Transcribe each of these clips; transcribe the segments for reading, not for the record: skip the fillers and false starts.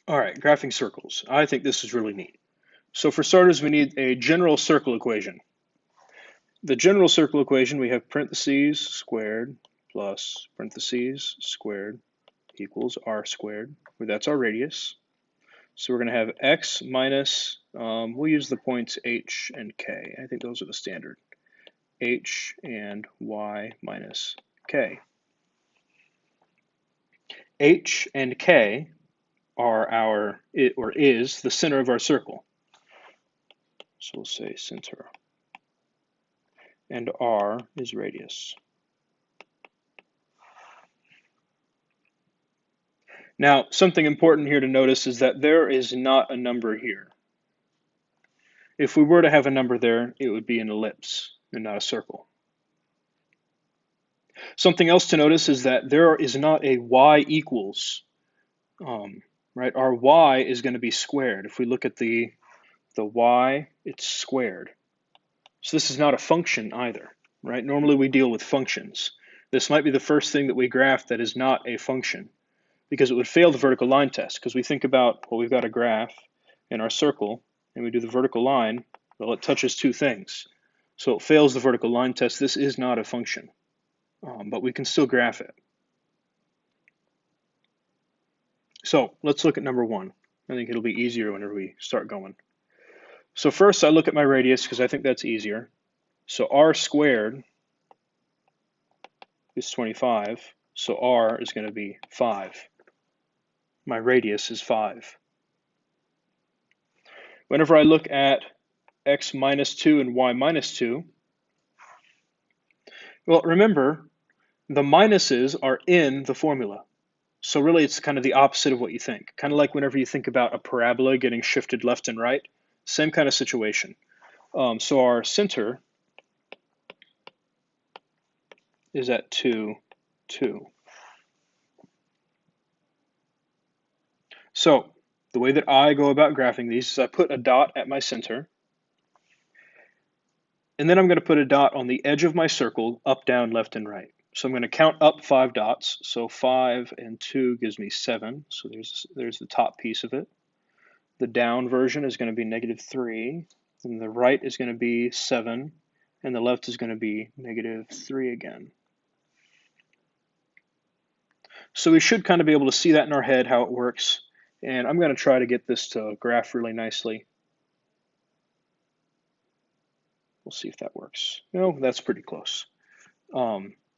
All right, graphing circles. I think this is really neat. So for starters, we need a general circle equation. The general circle equation, we have parentheses squared plus parentheses squared equals r squared, where that's our radius. So we're going to have x minus, we'll use the points h and k. I think those are the standard. H and y minus k. H and k are is the center of our circle. So we'll say center. And r is radius. Now, something important here to notice is that there is not a number here. If we were to have a number there, it would be an ellipse and not a circle. Something else to notice is that there is not a y equals, right? Our y is going to be squared. If we look at the y, it's squared. So this is not a function either, right? Normally we deal with functions. This might be the first thing that we graph that is not a function, because it would fail the vertical line test. Because we think about, well, we've got a graph in our circle, and we do the vertical line, well, it touches two things. So it fails the vertical line test. This is not a function, but we can still graph it. So let's look at number one. I think it'll be easier whenever we start going. So first I look at my radius because I think that's easier. So r squared is 25, so r is going to be 5. My radius is 5. Whenever I look at x minus 2 and y minus 2, well, remember, the minuses are in the formula. So really it's kind of the opposite of what you think. Kind of like whenever you think about a parabola getting shifted left and right, same kind of situation. So our center is at 2, 2. So the way that I go about graphing these is I put a dot at my center, and then I'm going to put a dot on the edge of my circle, up, down, left, and right. So I'm going to count up 5 dots. So 5 and 2 gives me 7. So there's the top piece of it. The down version is going to be -3, and the right is going to be 7, and the left is going to be -3 again. So we should kind of be able to see that in our head, how it works. And I'm going to try to get this to graph really nicely. We'll see if that works. No, that's pretty close.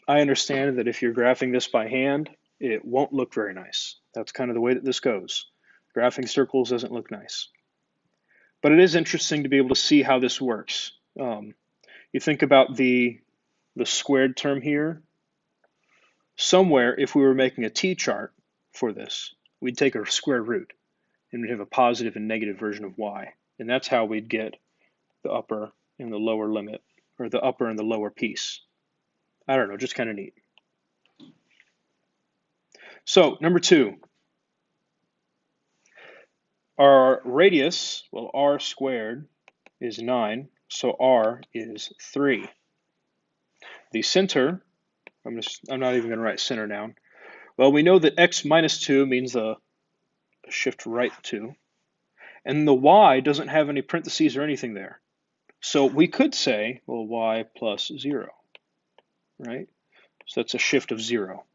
I understand that if you're graphing this by hand, it won't look very nice. That's kind of the way that this goes. Graphing circles doesn't look nice. But it is interesting to be able to see how this works. You think about the squared term here. Somewhere, if we were making a t-chart for this, we'd take a square root, and we'd have a positive and negative version of y. And that's how we'd get the upper and the lower limit, or the upper and the lower piece. I don't know, just kind of neat. So, number 2. Our radius, well, r squared is 9, so r is 3. The center, I'm not even going to write center down. Well, we know that x minus 2 means a shift right 2. And the y doesn't have any parentheses or anything there. So we could say, well, y plus 0, right? So that's a shift of 0.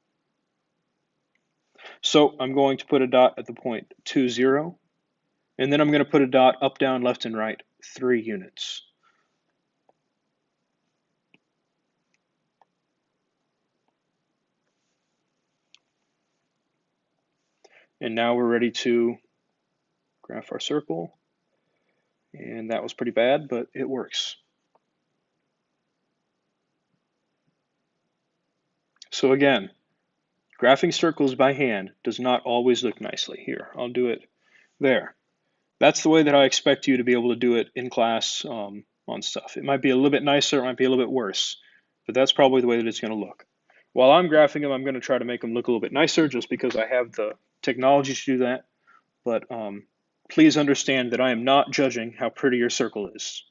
So I'm going to put a dot at the point 2, 0. And then I'm going to put a dot up, down, left, and right, 3 units. And now we're ready to graph our circle. And that was pretty bad, but it works. So again, graphing circles by hand does not always look nicely. Here, I'll do it there. That's the way that I expect you to be able to do it in class on stuff. It might be a little bit nicer, it might be a little bit worse, but that's probably the way that it's going to look. While I'm graphing them, I'm going to try to make them look a little bit nicer just because I have the technology to do that. But please understand that I am not judging how pretty your circle is.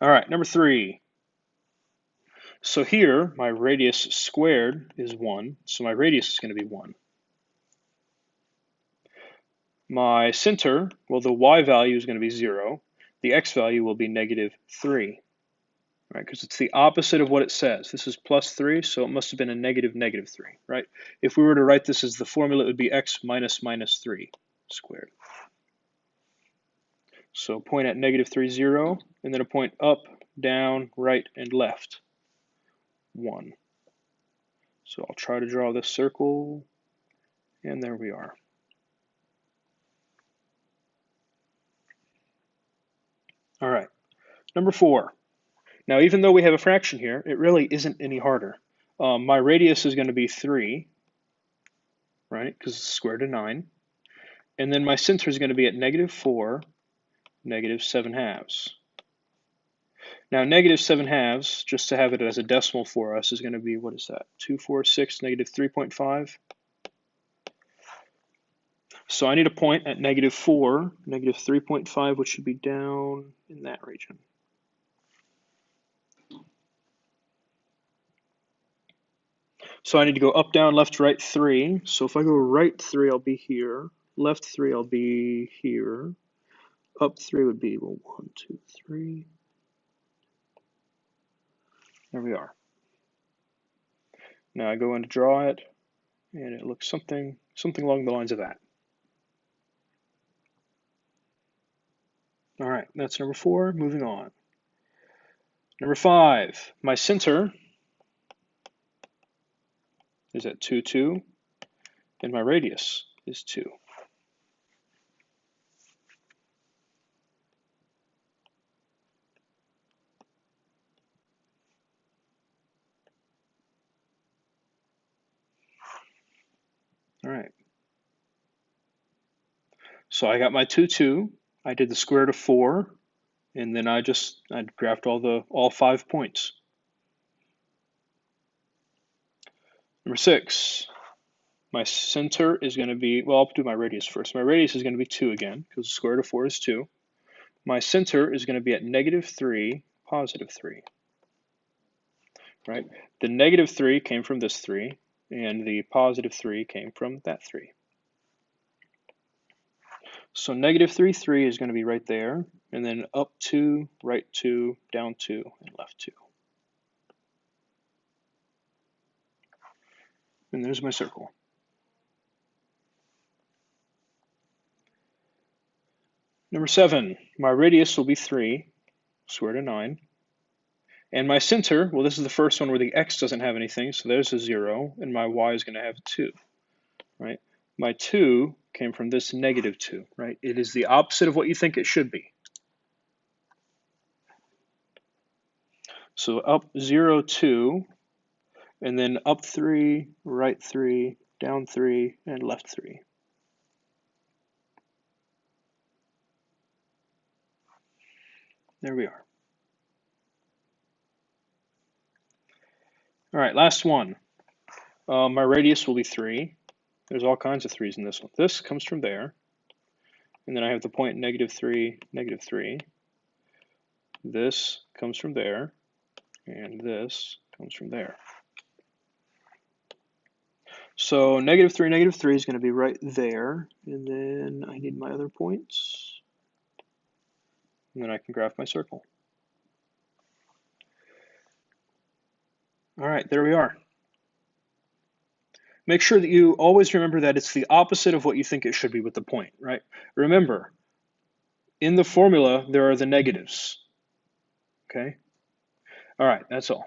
All right, number 3. So here, my radius squared is 1, so my radius is going to be 1. My center, well, the y value is going to be 0. The x value will be negative 3, right? Because it's the opposite of what it says. This is plus 3, so it must have been a negative 3, right? If we were to write this as the formula, it would be x minus minus 3 squared. So point at negative 3, 0, and then a point up, down, right, and left, 1. So I'll try to draw this circle, and there we are. All right, number 4. Now, even though we have a fraction here, it really isn't any harder. My radius is going to be 3, right, because it's square root of 9. And then my center is going to be at negative 4, negative 7 halves. Now, negative 7 halves, just to have it as a decimal for us, is going to be, what is that, 246, negative 3.5? So I need a point at negative 4, negative 3.5, which should be down in that region. So I need to go up, down, left, right, 3. So if I go right 3, I'll be here. Left 3, I'll be here. Up 3 would be, well, 1, 2, 3. There we are. Now I go in to draw it, and it looks something along the lines of that. All right, that's number 4. Moving on. Number 5, my center is at 2, 2, and my radius is 2. All right. So I got my 2, 2. I did the square root of 4, and then I graphed all 5 points. Number 6, my center is going to be, well, I'll do my radius first. My radius is going to be 2 again, because the square root of 4 is 2. My center is going to be at negative 3, positive 3. Right? The negative 3 came from this 3, and the positive 3 came from that 3. So negative 3, 3 is going to be right there, and then up 2, right 2, down 2, and left 2. And there's my circle. Number 7, my radius will be 3, square root of 9. And my center, well, this is the first one where the x doesn't have anything, so there's a 0, and my y is going to have 2, right? My 2 came from this negative 2, right? It is the opposite of what you think it should be. So up 0, 2, and then up 3, right 3, down 3, and left 3. There we are. All right, last one. My radius will be 3. There's all kinds of 3's in this one. This comes from there. And then I have the point negative 3, negative 3. This comes from there. And this comes from there. So negative 3 is going to be right there. And then I need my other points. And then I can graph my circle. All right, there we are. Make sure that you always remember that it's the opposite of what you think it should be with the point, right? Remember, in the formula, there are the negatives, okay? All right, that's all.